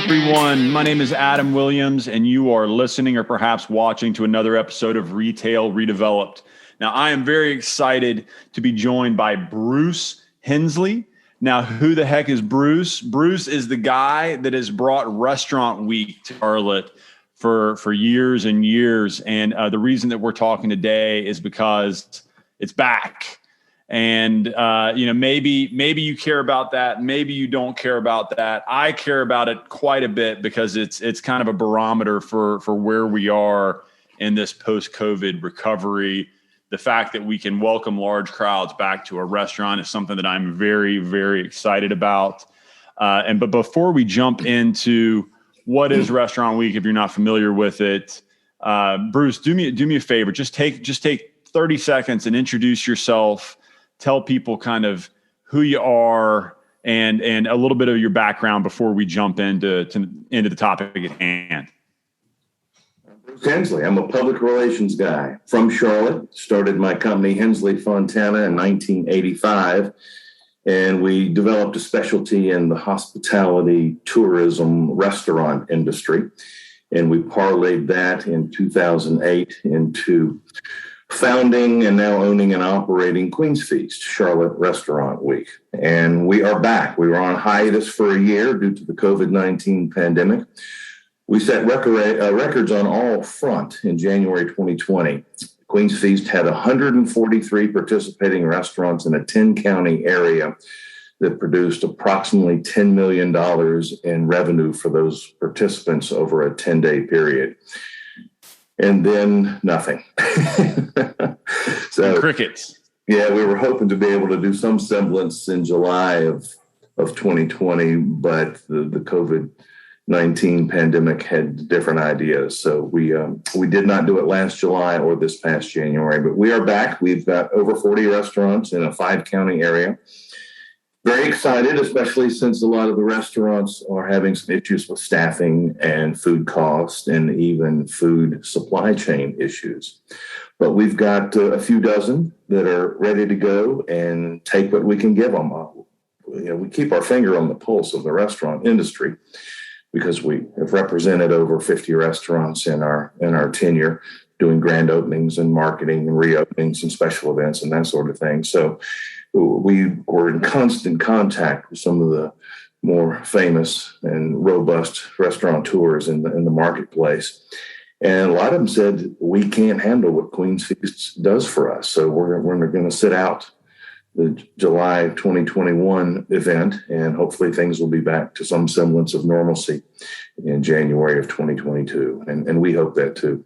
everyone. My name is Adam Williams, and you are listening or perhaps watching to another episode of Retail Redeveloped. Now, I am very excited to be joined by Bruce Hensley. Now, who the heck is Bruce? Bruce is the guy that has brought Restaurant Week to Charlotte for years and years. And the reason that we're talking today is because it's back. And, maybe you care about that. Maybe you don't care about that. I care about it quite a bit because it's kind of a barometer for where we are in this post-COVID recovery. The fact that we can welcome large crowds back to a restaurant is something that I'm very, very excited about. But before we jump into what is Restaurant Week, if you're not familiar with it, Bruce, do me a favor. Just take 30 seconds and introduce yourself. Tell people kind of who you are and a little bit of your background before we jump into the topic at hand. Bruce Hensley. I'm a public relations guy from Charlotte. Started my company, Hensley Fontana, in 1985. And we developed a specialty in the hospitality, tourism, restaurant industry. And we parlayed that in 2008 into founding and now owning and operating Queen's Feast, Charlotte Restaurant Week. And we are back. We were on hiatus for a year due to the COVID-19 pandemic. We set records on all front in January 2020. Queen's Feast had 143 participating restaurants in a 10-county area that produced approximately $10 million in revenue for those participants over a 10-day period. And then nothing. So crickets. Yeah, we were hoping to be able to do some semblance in July of 2020, but the COVID-19 pandemic had different ideas. So we did not do it last July or this past January, but we are back. We've got over 40 restaurants in a 5-county area. Very excited, especially since a lot of the restaurants are having some issues with staffing and food cost and even food supply chain issues. But we've got a few dozen that are ready to go and take what we can give them. We keep our finger on the pulse of the restaurant industry because we have represented over 50 restaurants in our tenure, doing grand openings and marketing and reopenings and special events and that sort of thing. So we were in constant contact with some of the more famous and robust restaurateurs in the marketplace. And a lot of them said, we can't handle what Queen's Feast does for us. So we're going to sit out the July 2021 event, and hopefully things will be back to some semblance of normalcy in January of 2022. And we hope that too.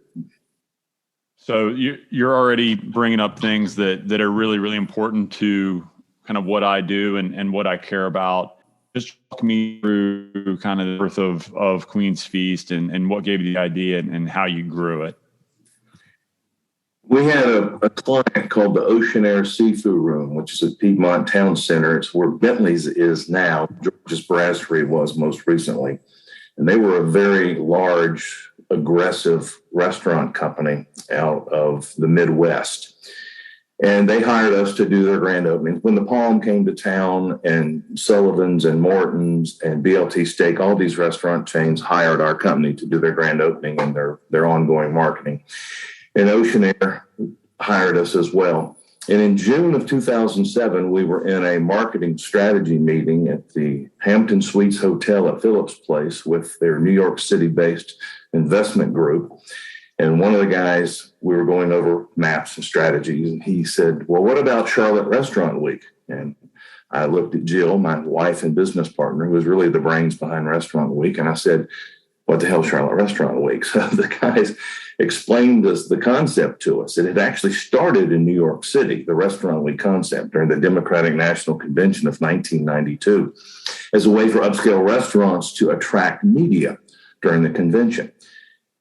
So you're already bringing up things that are really, really important to kind of what I do and what I care about. Just talk me through kind of the birth of Queen's Feast and what gave you the idea and how you grew it. We had a client called the Ocean Air Seafood Room, which is at Piedmont Town Center. It's where Bentley's is now. George's Brasserie was most recently. And they were a very large, aggressive restaurant company out of the Midwest. And they hired us to do their grand opening. When the Palm came to town and Sullivan's and Morton's and BLT Steak, all these restaurant chains hired our company to do their grand opening and their ongoing marketing. And Ocean Air hired us as well. And in June of 2007, we were in a marketing strategy meeting at the Hampton Suites Hotel at Phillips Place with their New York City-based investment group. And one of the guys, we were going over maps and strategies, and he said, well, what about Charlotte Restaurant Week? And I looked at Jill, my wife and business partner, who was really the brains behind Restaurant Week, and I said, what the hell, Charlotte Restaurant Week? So the guys explained the concept to us. It had actually started in New York City, the Restaurant Week concept, during the Democratic National Convention of 1992, as a way for upscale restaurants to attract media during the convention.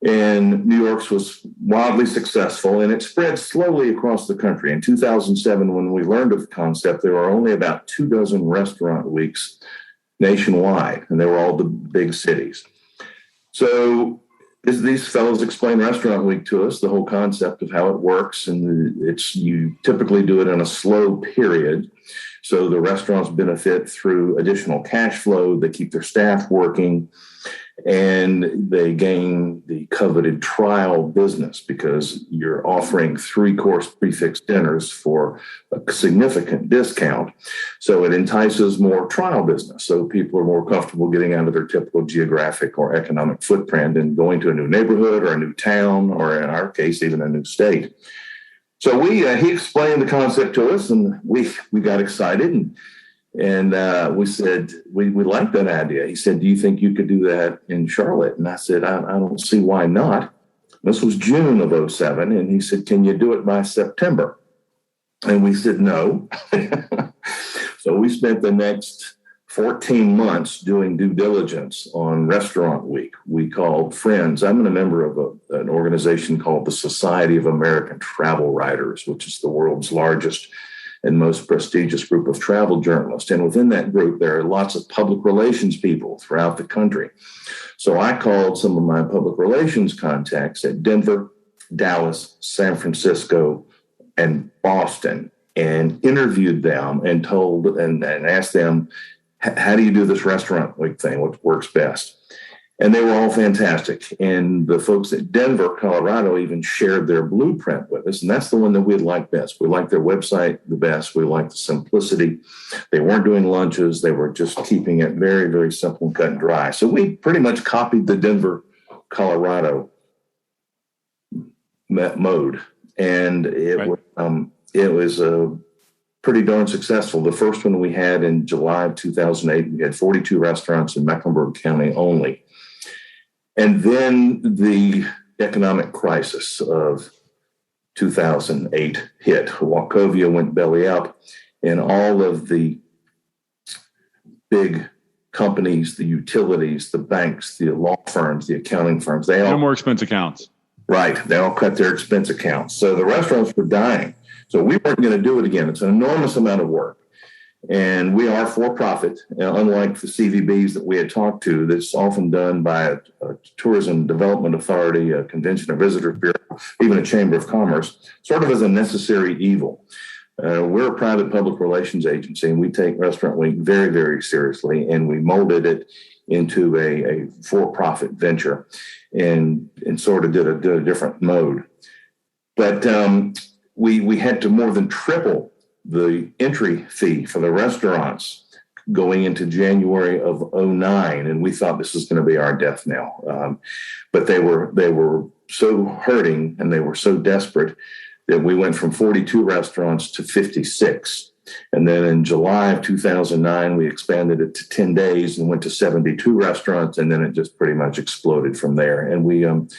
And New York's was wildly successful, and it spread slowly across the country. In 2007, when we learned of the concept, there were only about 24 restaurant weeks nationwide, and they were all the big cities. So as these fellows explained Restaurant Week to us, the whole concept of how it works, and you typically do it in a slow period. So the restaurants benefit through additional cash flow. They keep their staff working. And they gain the coveted trial business because you're offering 3-course prefix dinners for a significant discount. So it entices more trial business. So people are more comfortable getting out of their typical geographic or economic footprint and going to a new neighborhood or a new town, or in our case, even a new state. So he explained the concept to us, and we got excited, and we said, we like that idea. He said, do you think you could do that in Charlotte? And I said, I don't see why not. This was June of 2007. And he said, can you do it by September? And we said, no. So we spent the next 14 months doing due diligence on Restaurant Week. We called friends. I'm a member of an organization called the Society of American Travel Writers, which is the world's largest and most prestigious group of travel journalists. And within that group, there are lots of public relations people throughout the country. So I called some of my public relations contacts at Denver, Dallas, San Francisco, and Boston, and interviewed them and asked them, how do you do this Restaurant Week thing? What works best? And they were all fantastic. And the folks at Denver, Colorado, even shared their blueprint with us. And that's the one that we liked best. We liked their website the best. We liked the simplicity. They weren't doing lunches. They were just keeping it very, very simple and cut and dry. So we pretty much copied the Denver, Colorado mode. And it was pretty darn successful. The first one we had in July of 2008, we had 42 restaurants in Mecklenburg County only. And then the economic crisis of 2008 hit. Wachovia went belly up, and all of the big companies, the utilities, the banks, the law firms, the accounting firms, they all— No more expense accounts. Right. They all cut their expense accounts. So the restaurants were dying. So we weren't going to do it again. It's an enormous amount of work. And we are for-profit, unlike the CVBs that we had talked to, that's often done by a tourism development authority, a convention or visitors bureau, even a chamber of commerce, sort of as a necessary evil. We're a private public relations agency, and we take Restaurant Week very, very seriously, and we molded it into a for-profit venture and sort of did a different mode. But we had to more than triple the entry fee for the restaurants going into January of 2009, and we thought this was going to be our death knell. But they were so hurting and they were so desperate that we went from 42 restaurants to 56. And then in July of 2009, we expanded it to 10 days and went to 72 restaurants, and then it just pretty much exploded from there. And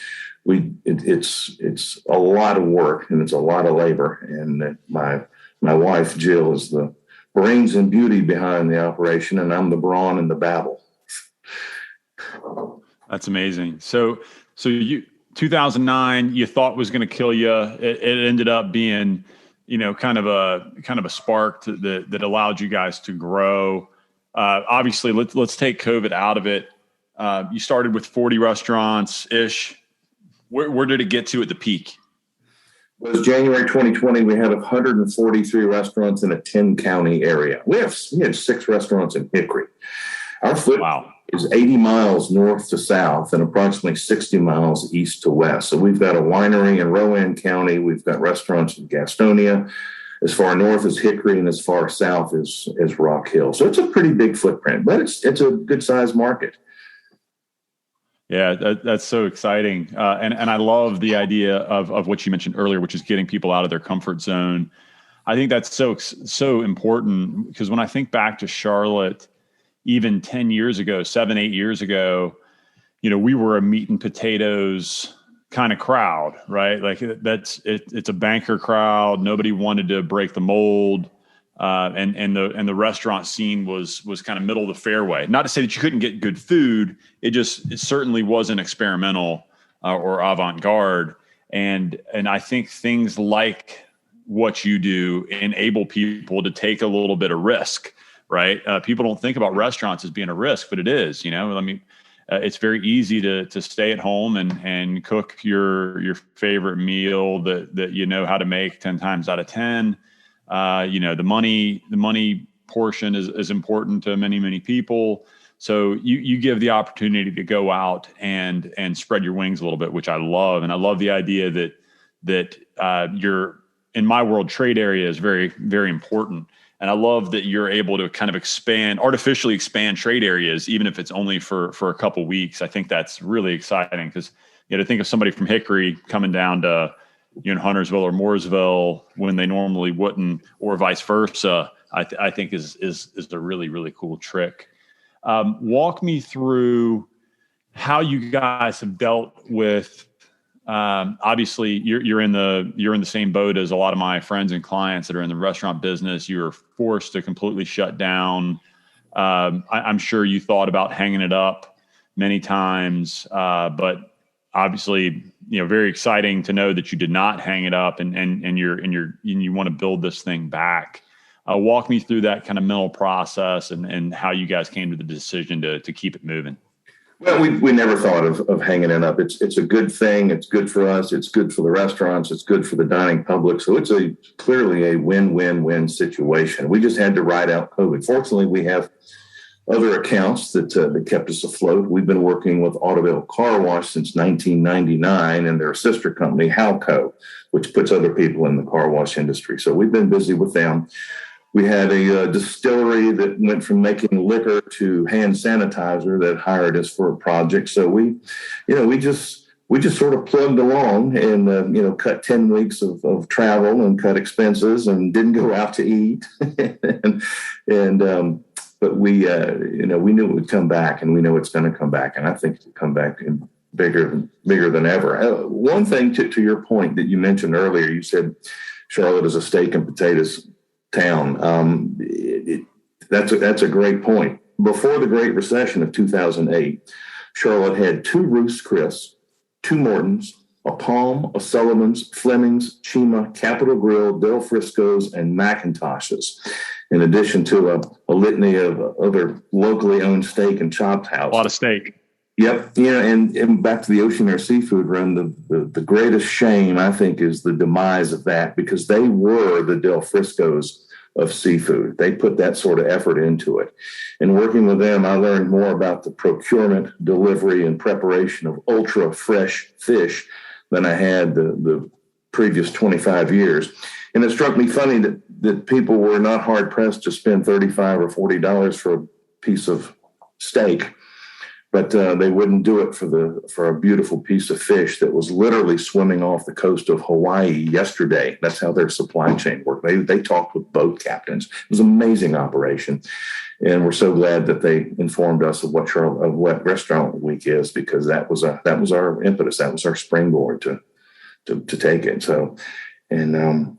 it's a lot of work and it's a lot of labor, and my wife, Jill, is the brains and beauty behind the operation, and I'm the brawn and the babble. That's amazing. So 2009, you thought was going to kill you. It ended up being, kind of a spark that allowed you guys to grow. Obviously, let's take COVID out of it. You started with 40 restaurants ish. Where did it get to at the peak? It was January 2020. We had 143 restaurants in a 10-county area. We had 6 restaurants in Hickory. Our footprint is 80 miles north to south and approximately 60 miles east to west. So we've got a winery in Rowan County. We've got restaurants in Gastonia, as far north as Hickory, and as far south as Rock Hill. So it's a pretty big footprint, but it's a good-sized market. Yeah, that's so exciting. And I love the idea of what you mentioned earlier, which is getting people out of their comfort zone. I think that's so important, because when I think back to Charlotte, even 10 years ago, 7, 8 years ago, we were a meat and potatoes kind of crowd, right? Like it's a banker crowd. Nobody wanted to break the mold. And the restaurant scene was kind of middle of the fairway. Not to say that you couldn't get good food. It certainly wasn't experimental or avant-garde. And I think things like what you do enable people to take a little bit of risk, right? People don't think about restaurants as being a risk, but it is. It's very easy to stay at home and cook your favorite meal that you know how to make 10 times out of 10. The money portion is important to many, many people. So you give the opportunity to go out and spread your wings a little bit, which I love. And I love the idea that you're, in my world, trade area is very, very important. And I love that you're able to kind of artificially expand trade areas, even if it's only for a couple weeks. I think that's really exciting because to think of somebody from Hickory coming down to Huntersville or Mooresville when they normally wouldn't, or vice versa, I think is a really, really cool trick. Walk me through how you guys have dealt with. Obviously, you're in the same boat as a lot of my friends and clients that are in the restaurant business. You're forced to completely shut down. I'm sure you thought about hanging it up many times, but obviously, very exciting to know that you did not hang it up and you want to build this thing back. Walk me through that kind of mental process and how you guys came to the decision to keep it moving. Well, we never thought of hanging it up. It's a good thing. It's good for us. It's good for the restaurants. It's good for the dining public. So it's clearly a win-win-win situation. We just had to ride out COVID. Fortunately, we have other accounts that kept us afloat. We've been working with Autoville Car Wash since 1999 and their sister company, Halco, which puts other people in the car wash industry. So we've been busy with them. We had a distillery that went from making liquor to hand sanitizer that hired us for a project. So we just sort of plugged along and, cut 10 weeks of travel and cut expenses and didn't go out to eat. But we knew it would come back, and we know it's going to come back. And I think it'll come back bigger than ever. One thing to your point that you mentioned earlier, you said Charlotte is a steak and potatoes town. That's a great point. Before the Great Recession of 2008, Charlotte had 2 Ruth's Chris, 2 Mortons, a Palm, a Sullivan's, Fleming's, Chima, Capitol Grill, Del Frisco's, and McIntosh's, in addition to a litany of other locally owned steak and chopped houses. A lot of steak. Yep. And back to the Ocean Air Seafood Run, the greatest shame, I think, is the demise of that, because they were the Del Frisco's of seafood. They put that sort of effort into it. And working with them, I learned more about the procurement, delivery, and preparation of ultra fresh fish than I had the previous 25 years. And it struck me funny that people were not hard pressed to spend $35 or $40 for a piece of steak, but they wouldn't do it for a beautiful piece of fish that was literally swimming off the coast of Hawaii yesterday. That's how their supply chain worked. They talked with boat captains. It was an amazing operation, and we're so glad that they informed us of what Restaurant Week is, because that was our impetus. That was our springboard to take it. So, and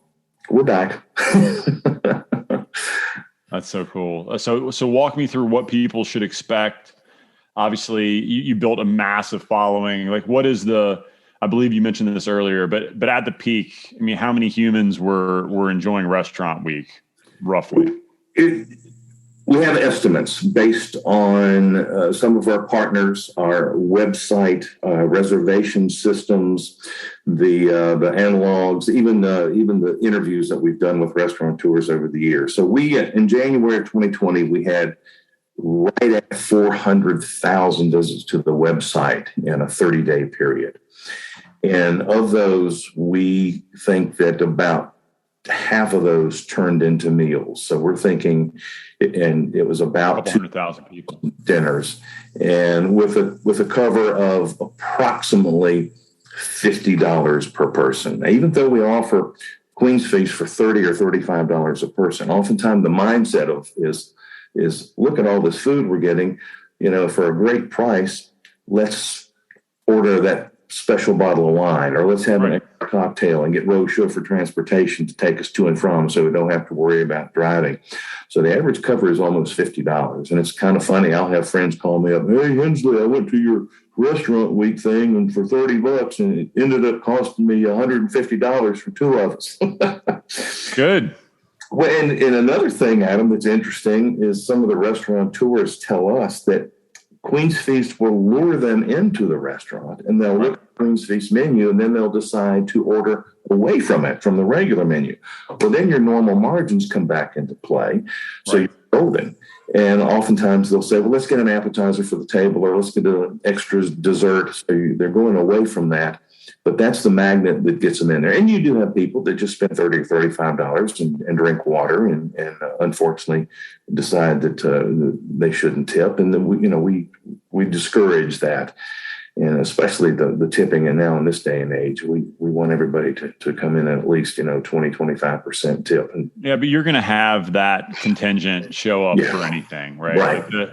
we're back. That's so cool. So walk me through what people should expect. Obviously, you built a massive following. Like, what is I believe you mentioned this earlier, but at the peak, I mean, how many humans were enjoying Restaurant Week, roughly? We have estimates based on some of our partners, our website, reservation systems, the analogs, even the interviews that we've done with restaurateurs over the years. So in January of 2020, we had right at 400,000 visits to the website in a 30-day period. And of those, we think that about half of those turned into meals. So we're thinking, and it was about 200,000 people dinners, and with a cover of approximately $50 per person. Now, even though we offer Queen's Feast for $30 or $35 a person, oftentimes the mindset is look at all this food we're getting, for a great price. Let's order that special bottle of wine, or let's have an extra cocktail and get road chauffeur transportation to take us to and from, so we don't have to worry about driving. So the average cover is almost $50. And it's kind of funny. I'll have friends call me up, "Hey, Hensley, I went to your Restaurant Week thing, and for $30, and it ended up costing me $150 for 2 of us." Good. Well, and another thing, Adam, that's interesting is some of the restaurateurs tell us that Queen's Feast will lure them into the restaurant, and they'll look at the Queen's Feast menu, and then they'll decide to order away from it, from the regular menu. Well, then your normal margins come back into play. So golden. And oftentimes they'll say, well, let's get an appetizer for the table, or let's get an extra dessert. So they're going away from that. But that's the magnet that gets them in there. And you do have people that just spend $30 or $35 and drink water and unfortunately decide that they shouldn't tip. And then we discourage that. And especially the tipping. And now in this day and age, we want everybody to come in at least, 20-25% tip. Yeah, but you're going to have that contingent show up for anything, right? Right.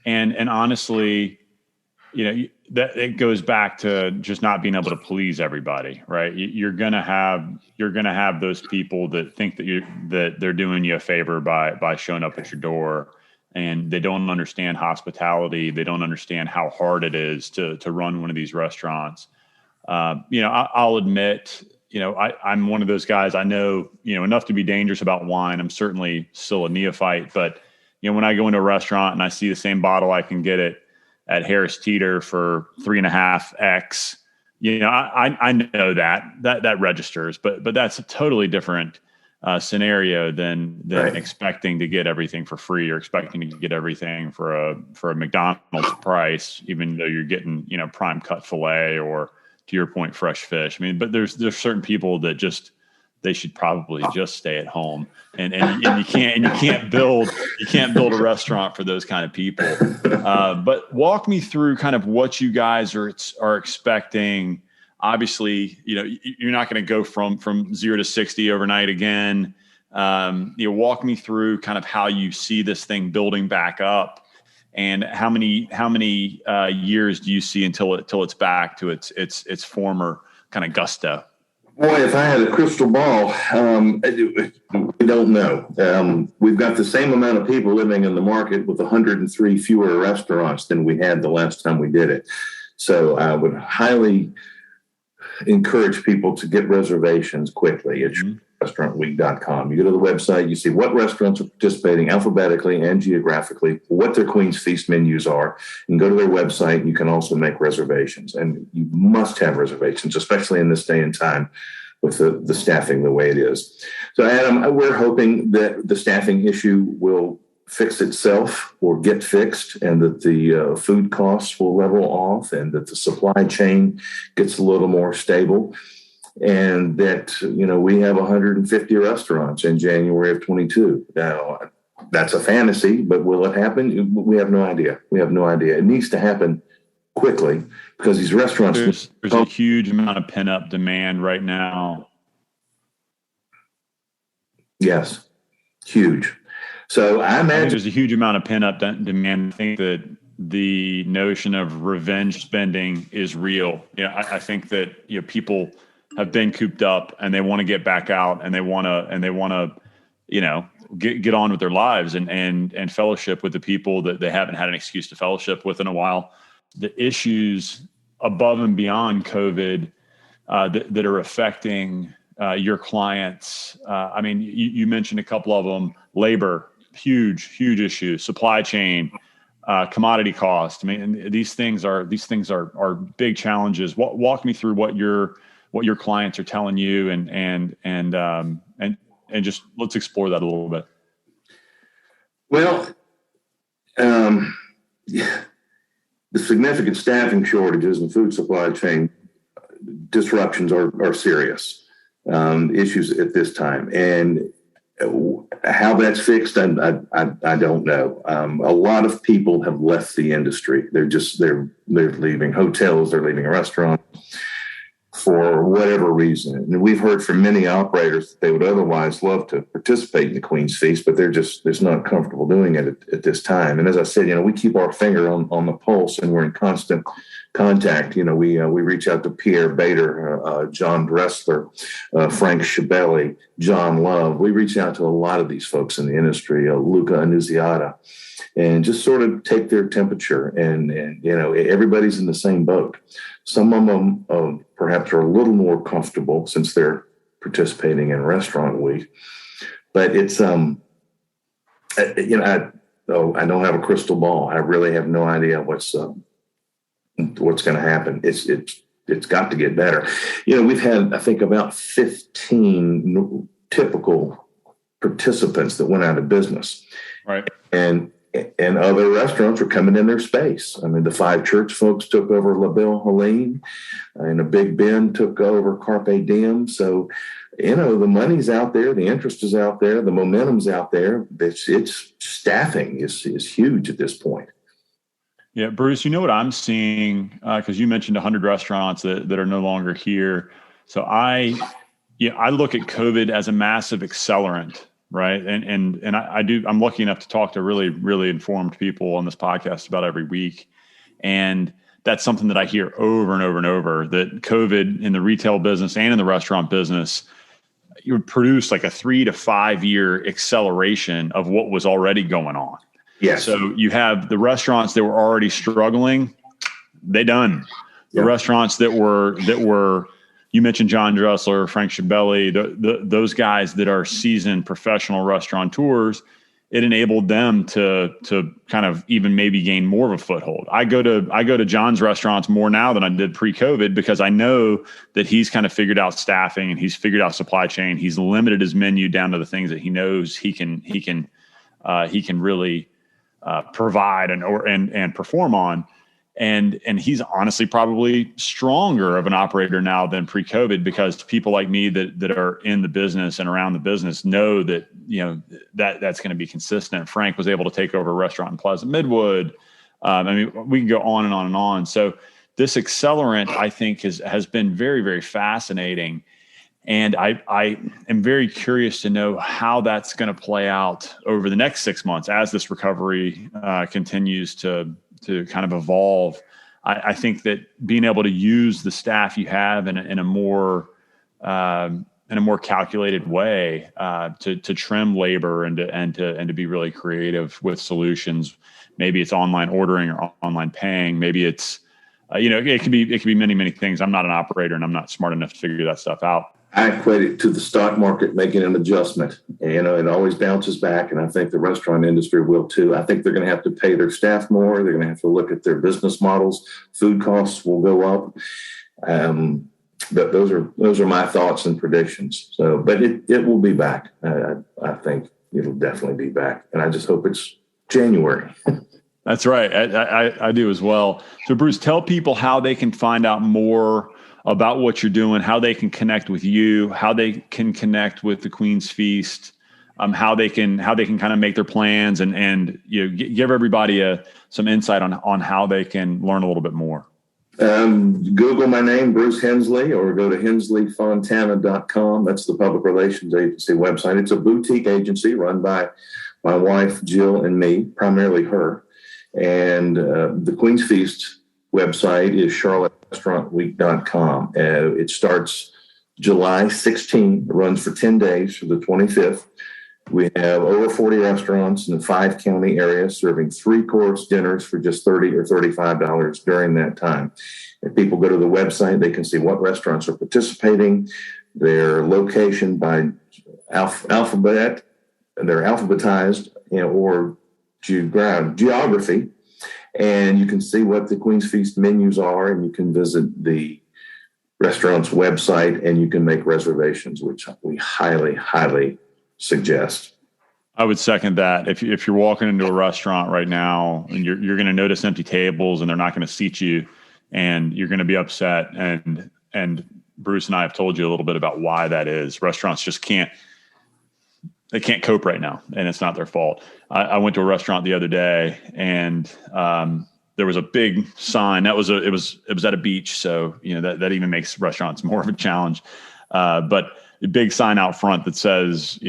And honestly, that it goes back to just not being able to please everybody, right? You're gonna have those people that think that they're doing you a favor by showing up at your door, and they don't understand hospitality. They don't understand how hard it is to run one of these restaurants. I'll admit, I'm one of those guys. I know, enough to be dangerous about wine. I'm certainly still a neophyte, but when I go into a restaurant and I see the same bottle I can get it at Harris Teeter for 3.5x, I know that registers, but that's a totally different scenario than right. Expecting to get everything for free or expecting to get everything for a McDonald's price, even though you're getting, prime cut filet or, to your point, fresh fish. I mean, but there's certain people that they should probably just stay at home, and you can't build a restaurant for those kind of people. But walk me through kind of what you guys are expecting. Obviously, you're not going to go from 0 to 60 overnight again. Walk me through kind of how you see this thing building back up, and how many years do you see until it's back to its former kind of gusto? Boy, if I had a crystal ball, we don't know. We've got the same amount of people living in the market with 103 fewer restaurants than we had the last time we did it. So I would highly encourage people to get reservations quickly. It's restaurantweek.com. You go to the website, you see what restaurants are participating alphabetically and geographically, what their Queen's Feast menus are, and go to their website. And you can also make reservations, and you must have reservations, especially in this day and time with the staffing the way it is. So, Adam, we're hoping that the staffing issue will fix itself or get fixed, and that the food costs will level off, and that the supply chain gets a little more stable. And that, we have 150 restaurants in January of 22. Now, that's a fantasy, but will it happen? We have no idea. It needs to happen quickly because these restaurants... There's a huge amount of pent-up demand right now. Yes, huge. So I imagine there's a huge amount of pent-up demand. I think that the notion of revenge spending is real. I think that people have been cooped up and they want to get back out, and they want to get on with their lives and fellowship with the people that they haven't had an excuse to fellowship with in a while. The issues above and beyond COVID that are affecting your clients. You mentioned a couple of them. Labor, huge issue. Supply chain, commodity cost. These things are big challenges. Walk me through what your clients are telling you, and just let's explore that a little bit. Well, the significant staffing shortages and food supply chain disruptions are serious issues at this time, and how that's fixed, I don't know. A lot of people have left the industry. They're leaving hotels, they're leaving restaurants for whatever reason. And we've heard from many operators that they would otherwise love to participate in the Queen's Feast, but they're just not comfortable doing it at this time. And as I said, we keep our finger on the pulse, and we're in constant contact. We reach out to Pierre Bader, John Dressler, Frank Schiavelli, John Love. We reach out to a lot of these folks in the industry, Luca Annunziata, and just sort of take their temperature. And everybody's in the same boat. Some of them perhaps are a little more comfortable since they're participating in Restaurant Week. But it's I don't have a crystal ball. I really have no idea what's going to happen. It's got to get better. We've had, I think, about 15 typical participants that went out of business. Right. And other restaurants were coming in their space. I mean, the Five Church folks took over La Belle Helene, and a Big Ben took over Carpe Diem. So, the money's out there, the interest is out there, the momentum's out there. It's staffing is huge at this point. Yeah, Bruce, you know what I'm seeing, because you mentioned 100 restaurants that are no longer here. So I look at COVID as a massive accelerant, right? And I'm lucky enough to talk to really, really informed people on this podcast about every week. And that's something that I hear over and over and over, that COVID in the retail business and in the restaurant business, you would produce like a 3 to 5 year acceleration of what was already going on. Yes. So you have the restaurants that were already struggling, they done. The restaurants that were, you mentioned John Dressler, Frank Schiavelli, those guys that are seasoned professional restaurateurs, it enabled them to kind of even maybe gain more of a foothold. I go to John's restaurants more now than I did pre-COVID, because I know that he's kind of figured out staffing and he's figured out supply chain. He's limited his menu down to the things that he knows he can really provide and perform on. And he's honestly probably stronger of an operator now than pre-COVID, because people like me that are in the business and around the business know that, that's going to be consistent. Frank was able to take over a restaurant in Pleasant Midwood. We can go on and on and on. So this accelerant, I think, has been very, very fascinating. And I am very curious to know how that's going to play out over the next 6 months as this recovery continues to kind of evolve. I think that being able to use the staff you have in a more calculated way to trim labor and to be really creative with solutions. Maybe it's online ordering or online paying. Maybe it's it could be many, many things. I'm not an operator and I'm not smart enough to figure that stuff out. I equate it to the stock market making an adjustment. It always bounces back, and I think the restaurant industry will too. I think they're going to have to pay their staff more. They're going to have to look at their business models. Food costs will go up. But those are my thoughts and predictions. So, but it will be back. I think it'll definitely be back, and I just hope it's January. That's right. I do as well. So, Bruce, tell people how they can find out more about what you're doing, how they can connect with you, how they can connect with the Queen's Feast, how they can kind of make their plans and give everybody some insight on how they can learn a little bit more. Google my name, Bruce Hensley, or go to hensleyfontana.com. That's the public relations agency website. It's a boutique agency run by my wife, Jill, and me, primarily her. And the Queen's Feast website is charlotterestaurantweek.com. It starts July 16th. It runs for 10 days through the 25th. We have over 40 restaurants in the 5 county areas serving 3-course dinners for just $30 or $35 during that time. If people go to the website, they can see what restaurants are participating, their location by alphabet, they're alphabetized, or geography. And you can see what the Queen's Feast menus are, and you can visit the restaurant's website and you can make reservations, which we highly, highly suggest. I would second that. If you're walking into a restaurant right now and you're going to notice empty tables and they're not going to seat you and you're going to be upset, and Bruce and I have told you a little bit about why that is. Restaurants just can't cope right now, and it's not their fault. I went to a restaurant the other day, and there was a big sign. It was at a beach, so that even makes restaurants more of a challenge. But a big sign out front that says,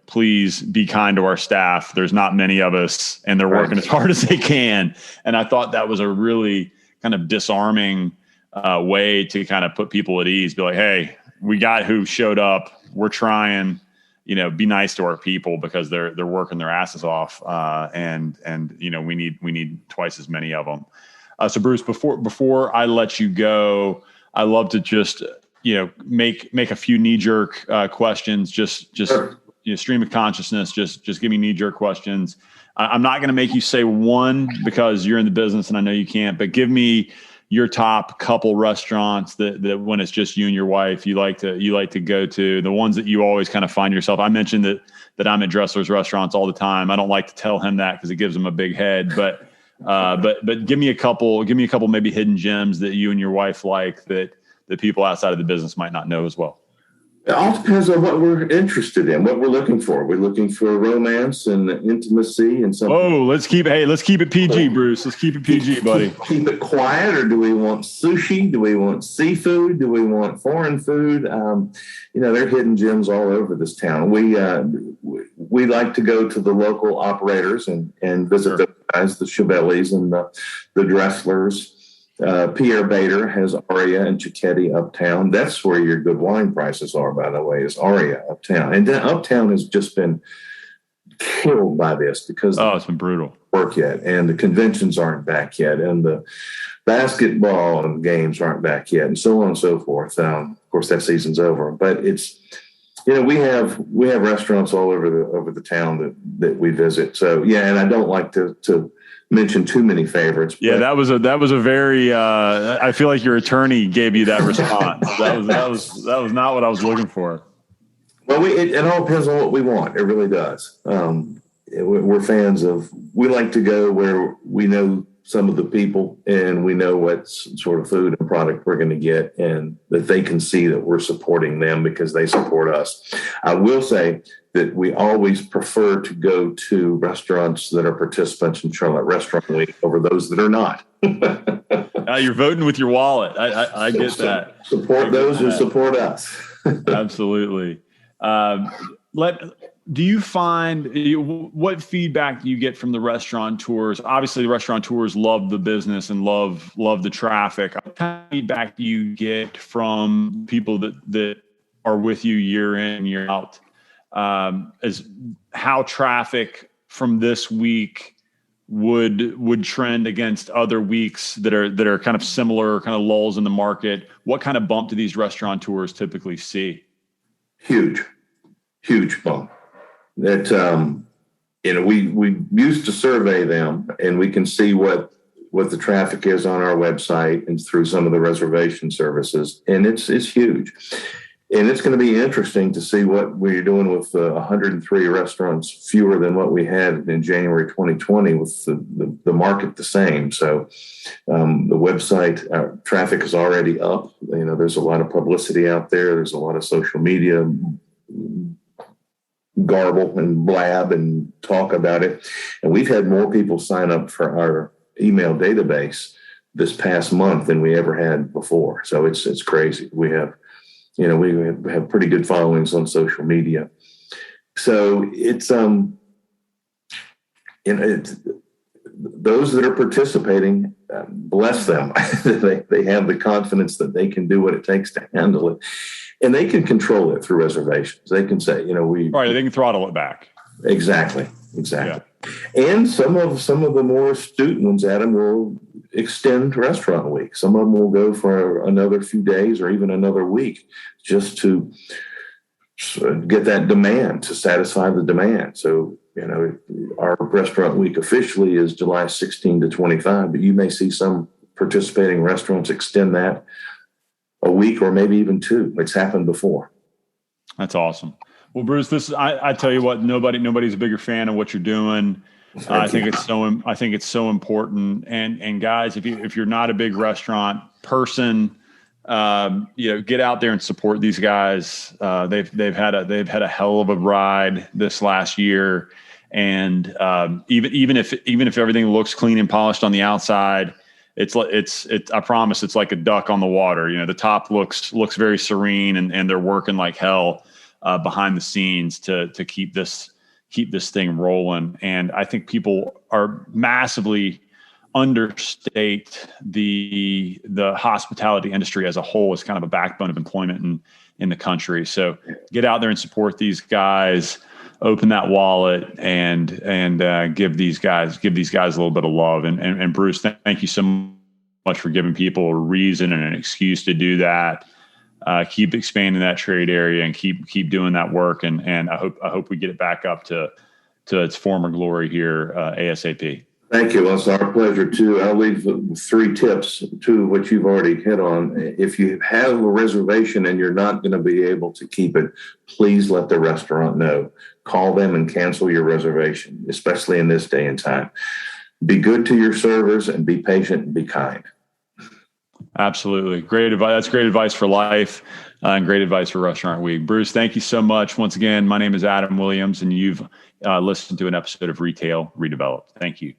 please be kind to our staff. There's not many of us, and they're working as hard as they can. And I thought that was a really kind of disarming way to kind of put people at ease. Be like, hey, we got who showed up. We're trying. Be nice to our people because they're working their asses off, and we need twice as many of them. So Bruce, before I let you go, I love to just make a few knee-jerk questions. Just Sure. Stream of consciousness. Just give me knee-jerk questions. I'm not going to make you say one because you're in the business and I know you can't. But give me your top couple restaurants that when it's just you and your wife, you like to go to, the ones that you always kind of find yourself. I mentioned that I'm at Dressler's restaurants all the time. I don't like to tell him that because it gives him a big head, but give me a couple maybe hidden gems that you and your wife like that people outside of the business might not know as well. It all depends on what we're interested in, what we're looking for. We're looking for romance and intimacy and something. Oh, let's keep it PG, Bruce. Let's keep it PG, buddy. Keep it quiet, or do we want sushi? Do we want seafood? Do we want foreign food? There are hidden gems all over this town. We like to go to the local operators and visit those guys, the Chevellies and the Dresslers. Pierre Bader has Aria and Cicchetti uptown. That's where your good wine prices are, by the way, is Aria uptown. And then uptown has just been killed by this because it's been brutal. Work yet, and the conventions aren't back yet, and the basketball and games aren't back yet, and so on and so forth. Of course, that season's over, but it's we have restaurants all over the town that we visit. So and I don't like to mention too many favorites. Yeah, that was a very. I feel like your attorney gave you that response. that was not what I was looking for. Well, it all depends on what we want. It really does. We're fans of. We like to go where we know some of the people and we know what sort of food and product we're going to get, and that they can see that we're supporting them because they support us. I will say that we always prefer to go to restaurants that are participants in Charlotte Restaurant Week over those that are not. You're voting with your wallet. I get that. Support those who support us. Absolutely. Do you find what feedback do you get from the restaurateurs? Obviously, the restaurateurs love the business and love the traffic. What kind of feedback do you get from people that are with you year in, year out? As how traffic from this week would trend against other weeks that are kind of similar, kind of lulls in the market? What kind of bump do these restaurateurs typically see? Huge bump. That we used to survey them, and we can see what the traffic is on our website and through some of the reservation services, and it's huge. And it's going to be interesting to see what we're doing with 103 restaurants fewer than what we had in January 2020 with the market the same. So the website traffic is already up. There's a lot of publicity out there. There's a lot of social media garble and blab and talk about it. And we've had more people sign up for our email database this past month than we ever had before. So it's crazy. We have pretty good followings on social media. So it's those that are participating, bless them. They have the confidence that they can do what it takes to handle it. And they can control it through reservations. They can say, right. They can throttle it back. Exactly. Yeah. And some of the more astute ones, Adam, will extend restaurant week. Some of them will go for another few days or even another week just to get that demand, to satisfy the demand. So, our restaurant week officially is July 16 to 25, but you may see some participating restaurants extend that a week or maybe even two. It's happened before. That's awesome. Well, Bruce, I tell you what, nobody's a bigger fan of what you're doing. I think it's so important. And guys, if you're not a big restaurant person, get out there and support these guys. They've had a hell of a ride this last year. And even if everything looks clean and polished on the outside, I promise it's like a duck on the water. The top looks very serene, and they're working like hell behind the scenes to keep this thing rolling. And I think people are massively understate the hospitality industry as a whole as kind of a backbone of employment in the country. So get out there and support these guys. Open that wallet and give these guys a little bit of love. And Bruce, thank you so much for giving people a reason and an excuse to do that. Keep expanding that trade area and keep doing that work. And I hope we get it back up to its former glory here ASAP. Thank you. Well, it's our pleasure too. I'll leave 3 tips, 2 of which you've already hit on. If you have a reservation and you're not going to be able to keep it, please let the restaurant know. Call them and cancel your reservation, especially in this day and time. Be good to your servers and be patient and be kind. Absolutely. Great advice. That's great advice for life and great advice for Restaurant Week. Bruce, thank you so much. Once again, my name is Adam Williams, and you've listened to an episode of Retail Redeveloped. Thank you.